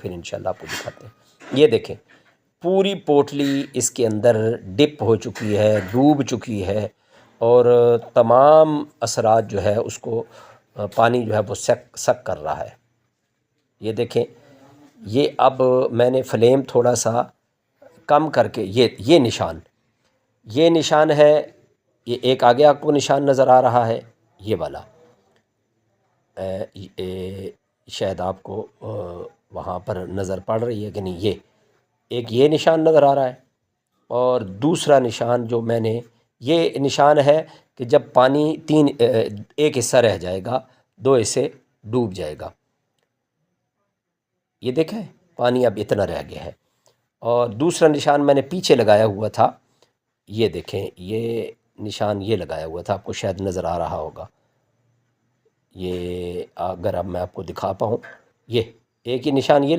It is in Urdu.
پھر انشاءاللہ آپ کو دکھاتے ہیں۔ یہ دیکھیں پوری پوٹلی اس کے اندر ڈپ ہو چکی ہے، ڈوب چکی ہے، اور تمام اثرات جو ہے اس کو پانی جو ہے وہ سک کر رہا ہے۔ یہ دیکھیں، یہ اب میں نے فلیم تھوڑا سا کم کر کے یہ نشان ہے، یہ ایک آگے آپ کو نشان نظر آ رہا ہے، یہ والا شاید آپ کو وہاں پر نظر پڑ رہی ہے کہ نہیں، یہ نشان نظر آ رہا ہے، اور دوسرا نشان جو میں نے، یہ نشان ہے کہ جب پانی ایک حصہ رہ جائے گا، دو حصے ڈوب جائے گا۔ یہ دیکھیں پانی اب اتنا رہ گیا ہے، اور دوسرا نشان میں نے پیچھے لگایا ہوا تھا، یہ دیکھیں یہ نشان یہ لگایا ہوا تھا، آپ کو شاید نظر آ رہا ہوگا، یہ اگر اب میں آپ کو دکھا پاؤں، یہ ایک ہی نشان یہ